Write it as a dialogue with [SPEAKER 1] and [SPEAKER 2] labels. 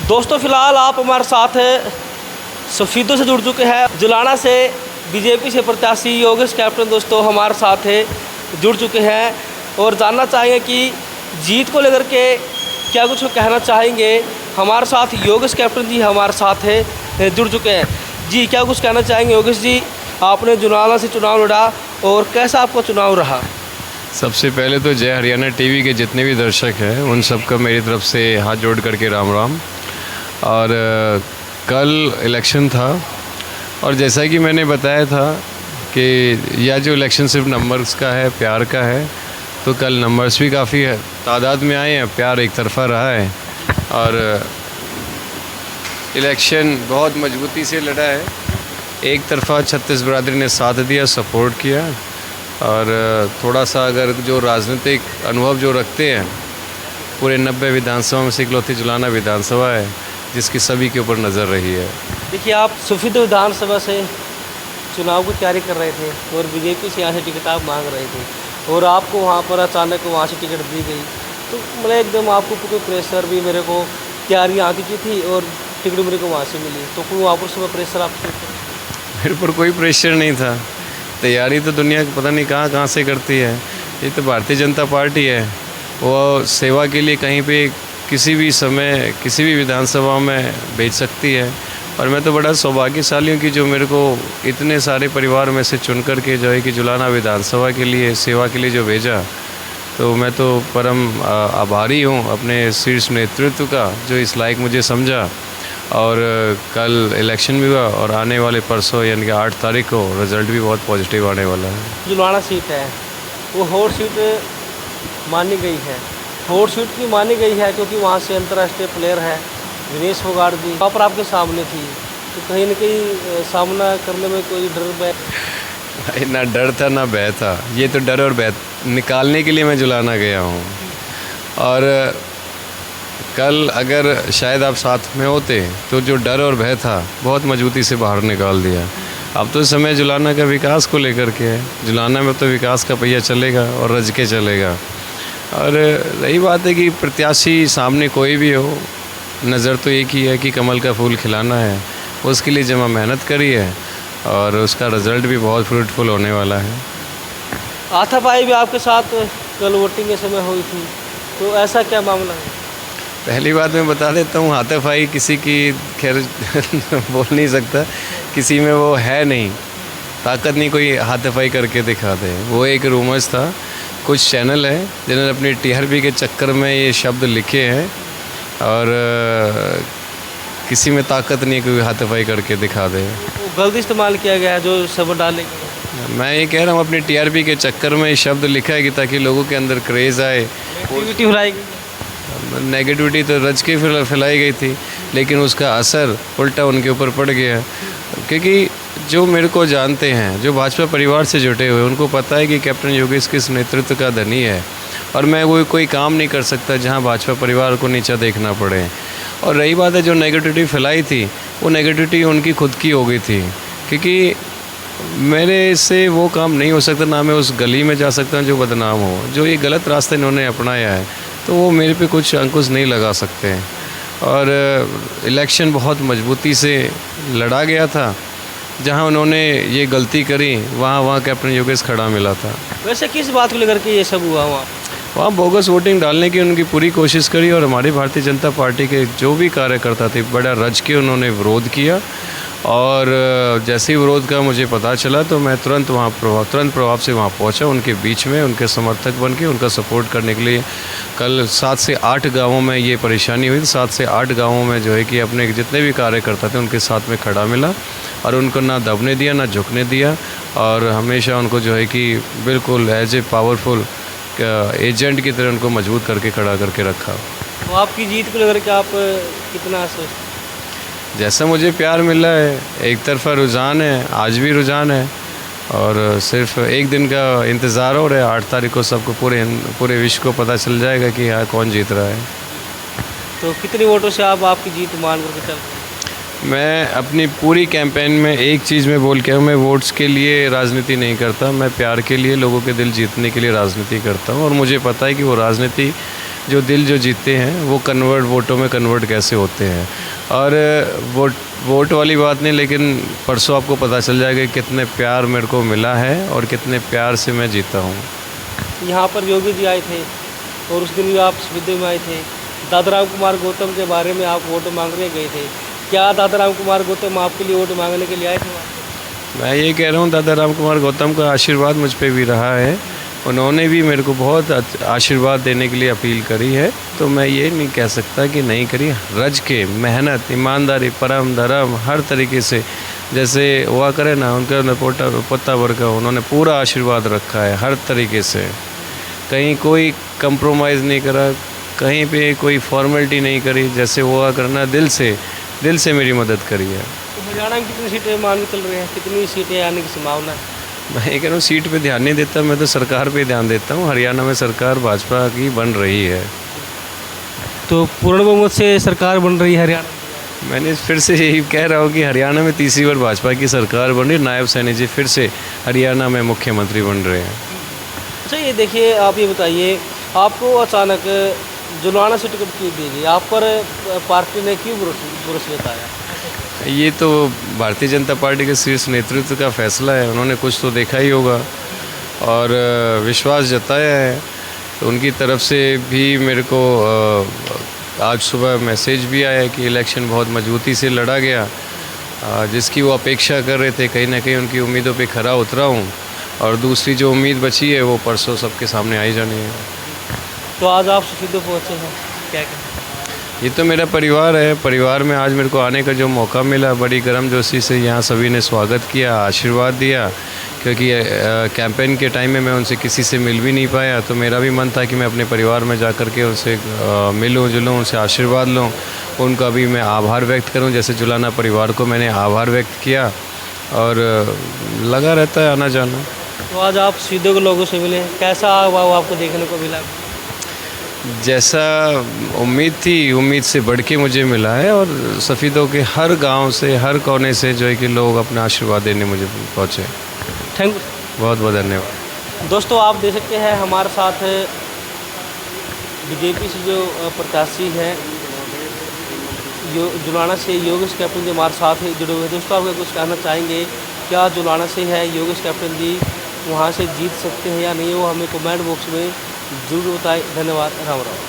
[SPEAKER 1] दोस्तों फ़िलहाल आप हमारे साथ सफ़ीदों से जुड़ चुके हैं। जुलाना से बीजेपी से प्रत्याशी योगेश कैप्टन दोस्तों हमारे साथ जुड़ चुके हैं और जानना चाहेंगे कि जीत को लेकर के क्या कुछ कहना चाहेंगे। हमारे साथ योगेश कैप्टन जी हमारे साथ जुड़ चुके हैं। जी क्या कुछ कहना चाहेंगे योगेश जी, आपने जुलाना से चुनाव लड़ा और कैसा आपका चुनाव रहा?
[SPEAKER 2] सबसे पहले तो जय हरियाणा टीवी के जितने भी दर्शक हैं उन सबका मेरी तरफ से हाथ जोड़ करके राम राम। और कल इलेक्शन था और जैसा कि मैंने बताया था कि यह जो इलेक्शन सिर्फ नंबर्स का है, प्यार का है, तो कल नंबर्स भी काफ़ी तादाद में आए हैं, प्यार एक तरफा रहा है और इलेक्शन बहुत मजबूती से लड़ा है। एक तरफा छत्तीस बिरादरी ने साथ दिया, सपोर्ट किया और थोड़ा सा अगर जो राजनीतिक अनुभव जो रखते हैं, पूरे 90 विधानसभा में से इकलौती जुलाना विधानसभा है जिसकी सभी के ऊपर नज़र रही है।
[SPEAKER 1] देखिए आप सफ़ीदों विधानसभा से चुनाव की तैयारी कर रहे थे और बीजेपी से यहाँ से टिकट आप मांग रहे थे और आपको वहाँ पर अचानक वहाँ से टिकट दी गई, तो मतलब एकदम आपको कोई प्रेशर भी, मेरे को तैयारी आगे की थी और टिकट मेरे को वहाँ से मिली, तो कोई वहाँ पर सुबह प्रेशर आपके?
[SPEAKER 2] मेरे पर कोई प्रेशर नहीं था। तैयारी तो दुनिया पता नहीं कहाँ कहाँ से करती है। ये तो भारतीय जनता पार्टी है, वो सेवा के लिए कहीं पे किसी भी समय किसी भी विधानसभा में भेज सकती है। और मैं तो बड़ा सौभाग्यशाली हूँ कि जो मेरे को इतने सारे परिवार में से चुन कर के जो है कि जुलाना विधानसभा के लिए सेवा के लिए जो भेजा, तो मैं तो परम आभारी हूँ अपने शीर्ष नेतृत्व का जो इस लायक मुझे समझा। और कल इलेक्शन भी हुआ और आने वाले परसों यानी कि 8 तारीख को रिज़ल्ट भी बहुत पॉजिटिव आने वाला है।
[SPEAKER 1] जुलाना सीट है वो हॉट सीट मानी गई है, हॉट सीट की मानी गई है क्योंकि वहाँ से अंतर्राष्ट्रीय प्लेयर है विनेश फोगाट जी, वहाँ पर आपके सामने थी, तो कहीं न कहीं सामना करने में कोई डर भय?
[SPEAKER 2] ना डर था ना भय था, ये तो डर और भय निकालने के लिए मैं जुलाना गया हूँ। और कल अगर शायद आप साथ में होते तो जो डर और भय था बहुत मजबूती से बाहर निकाल दिया। अब तो समय जुलाना का विकास को लेकर के है, जुलाना में तो विकास का पहिया चलेगा और रज के चलेगा। और रही बात है कि प्रत्याशी सामने कोई भी हो, नज़र तो एक ही है कि कमल का फूल खिलाना है, उसके लिए जमा मेहनत करी है और उसका रिज़ल्ट भी बहुत फ्रूटफुल होने वाला है।
[SPEAKER 1] हाथापाई भी आपके साथ कल वोटिंग के समय हुई थी, तो ऐसा क्या मामला है?
[SPEAKER 2] पहली बात मैं बता देता हूँ, हाथापाई किसी की खैर बोल नहीं सकता, किसी में वो है नहीं, ताकत नहीं कोई हाथापाई करके दिखा दे। वो एक रूमर्स था, कुछ चैनल है जिन्होंने अपनी टीआरपी के चक्कर में ये शब्द लिखे हैं और किसी में ताकत नहीं कोई हाथापाई करके दिखा दे।
[SPEAKER 1] वो गलत इस्तेमाल किया गया है जो शब्द डाले।
[SPEAKER 2] मैं ये कह रहा हूँ अपनी टीआरपी के चक्कर में ये शब्द लिखा है कि ताकि लोगों के अंदर क्रेज़ आए।
[SPEAKER 1] नेगेटिविटी फैलाई गई,
[SPEAKER 2] नेगेटिविटी तो रच के फैलाई गई थी, लेकिन उसका असर उल्टा उनके ऊपर पड़ गया। क्योंकि जो मेरे को जानते हैं, जो भाजपा परिवार से जुटे हुए, उनको पता है कि कैप्टन योगेश किस नेतृत्व का धनी है और मैं वो कोई काम नहीं कर सकता जहां भाजपा परिवार को नीचा देखना पड़े। और रही बात है जो नेगेटिविटी फैलाई थी, वो नेगेटिविटी उनकी खुद की हो गई थी, क्योंकि मेरे से वो काम नहीं हो सकता, ना मैं उस गली में जा सकता हूँ जो बदनाम हो। जो ये गलत रास्ते इन्होंने अपनाया है तो वो मेरे पे कुछ अंकुश नहीं लगा सकते। और इलेक्शन बहुत मजबूती से लड़ा गया था, जहां उन्होंने ये गलती करी वहाँ कैप्टन योगेश खड़ा मिला था।
[SPEAKER 1] वैसे किस बात को लेकर के ये सब हुआ? वहाँ
[SPEAKER 2] बोगस वोटिंग डालने की उनकी पूरी कोशिश करी और हमारी भारतीय जनता पार्टी के जो भी कार्यकर्ता थे बड़ा रज के उन्होंने विरोध किया। और जैसे ही विरोध का मुझे पता चला तो मैं तुरंत प्रभाव से वहाँ पहुँचा, उनके बीच में उनके समर्थक बन के उनका सपोर्ट करने के लिए। कल 7 से 8 गांवों में ये परेशानी हुई, 7 से 8 गांवों में जो है कि अपने जितने भी कार्यकर्ता थे उनके साथ में खड़ा मिला और उनको ना दबने दिया ना झुकने दिया और हमेशा उनको जो है कि बिल्कुल एज ए पावरफुल एजेंट की तरह उनको मजबूत करके खड़ा करके रखा।
[SPEAKER 1] तो आपकी जीत को लेकर के आप कितना सोचते?
[SPEAKER 2] जैसा मुझे प्यार मिला है, एक तरफा रुझान है, आज भी रुझान है और सिर्फ एक दिन का इंतज़ार हो रहा है। 8 तारीख को सबको पूरे विश्व को पता चल जाएगा कि यहाँ कौन जीत रहा है।
[SPEAKER 1] तो कितनी वोटों से आप आपकी जीत मान करके चल रहे हैं?
[SPEAKER 2] मैं अपनी पूरी कैंपेन में एक चीज़ में बोल के हूँ, मैं वोट्स के लिए राजनीति नहीं करता, मैं प्यार के लिए लोगों के दिल जीतने के लिए राजनीति करता हूँ। और मुझे पता है कि वो राजनीति जो दिल जो जीतते हैं वो कन्वर्ट वोटों में कन्वर्ट कैसे होते हैं। और वोट वाली बात नहीं, लेकिन परसों आपको पता चल जाएगा कि कितने प्यार मेरे को मिला है और कितने प्यार से मैं जीता हूँ।
[SPEAKER 1] यहाँ पर योगी जी आए थे और उस दिन भी आप सफीदे में आए थे। दादा राम कुमार गौतम के बारे में आप वोट मांगने गए थे, क्या दादा राम कुमार गौतम आपके लिए वोट मांगने के लिए आए थे?
[SPEAKER 2] मैं ये कह रहा हूँ, दादा राम कुमार गौतम का आशीर्वाद मुझ पे भी रहा है। उन्होंने भी मेरे को बहुत आशीर्वाद देने के लिए अपील करी है, तो मैं ये नहीं कह सकता कि नहीं करी। रज के मेहनत, ईमानदारी, परम धर्म, हर तरीके से जैसे हुआ करे ना, उनके अंदर पत्ता भर का उन्होंने पूरा आशीर्वाद रखा है हर तरीके से। कहीं कोई कंप्रोमाइज़ नहीं करा, कहीं पे कोई फॉर्मेलिटी नहीं करी, जैसे हुआ करना दिल से मेरी मदद करी है।
[SPEAKER 1] तो हरियाणा में कितनी सीटें मान के चल रही हैं, कितनी सीटें आने की संभावना है?
[SPEAKER 2] मैं ये कह रहा हूँ, सीट पे ध्यान नहीं देता, मैं तो सरकार पे ध्यान देता हूँ। हरियाणा में सरकार भाजपा की बन रही है।
[SPEAKER 1] तो पूर्ण बहुमत से सरकार बन रही है हरियाणा?
[SPEAKER 2] मैंने फिर से यही कह रहा हूँ कि हरियाणा में तीसरी बार भाजपा की सरकार बन रही है। नायब सैनी जी फिर से हरियाणा में मुख्यमंत्री बन रहे हैं।
[SPEAKER 1] अच्छा, ये देखिए, आप ये बताइए, आपको अचानक जुलाना से टिकट क्यों दी गई? आप पर पार्टी ने क्यों भरोसा जताया?
[SPEAKER 2] ये तो भारतीय जनता पार्टी के शीर्ष नेतृत्व का फैसला है। उन्होंने कुछ तो देखा ही होगा और विश्वास जताया है। तो उनकी तरफ से भी मेरे को आज सुबह मैसेज भी आया कि इलेक्शन बहुत मजबूती से लड़ा गया, जिसकी वो अपेक्षा कर रहे थे। कहीं ना कहीं उनकी उम्मीदों पे खरा उतरा हूँ और दूसरी जो उम्मीद बची है वो परसों सबके सामने आई जानी है।
[SPEAKER 1] तो आज आप सफीदे पहुँचे हैं, क्या कहें?
[SPEAKER 2] ये तो मेरा परिवार है। परिवार में आज मेरे को आने का जो मौका मिला, बड़ी गर्मजोशी से यहाँ सभी ने स्वागत किया, आशीर्वाद दिया। क्योंकि कैंपेन के टाइम में मैं उनसे किसी से मिल भी नहीं पाया, तो मेरा भी मन था कि मैं अपने परिवार में जा कर के उनसे मिलूँ जुलूँ, उनसे आशीर्वाद लूँ, उनका भी मैं आभार व्यक्त करूँ। जैसे जुलाना परिवार को मैंने आभार व्यक्त किया और लगा रहता है आना जाना।
[SPEAKER 1] तो आज आप सफीदों के लोगों से मिले, कैसा वो आपको देखने को मिला?
[SPEAKER 2] जैसा उम्मीद थी, उम्मीद से बढ़ के मुझे मिला है। और सफ़ीदों के हर गांव से, हर कोने से जो है कि लोग अपना आशीर्वाद देने मुझे पहुँचे।
[SPEAKER 1] थैंक यू,
[SPEAKER 2] बहुत बहुत धन्यवाद।
[SPEAKER 1] दोस्तों, आप देख सकते हैं हमारे साथ बीजेपी से जो प्रत्याशी हैं जुलाना से योगेश कैप्टन जी हमारे साथ जुड़े हुए हैं। दोस्तों, आप कुछ कहना चाहेंगे? क्या जुलाना से है योगेश कैप्टन जी वहाँ से जीत सकते हैं या नहीं, वो हमें कमेंट बॉक्स में जरूर बताएं। धन्यवाद। राम राम।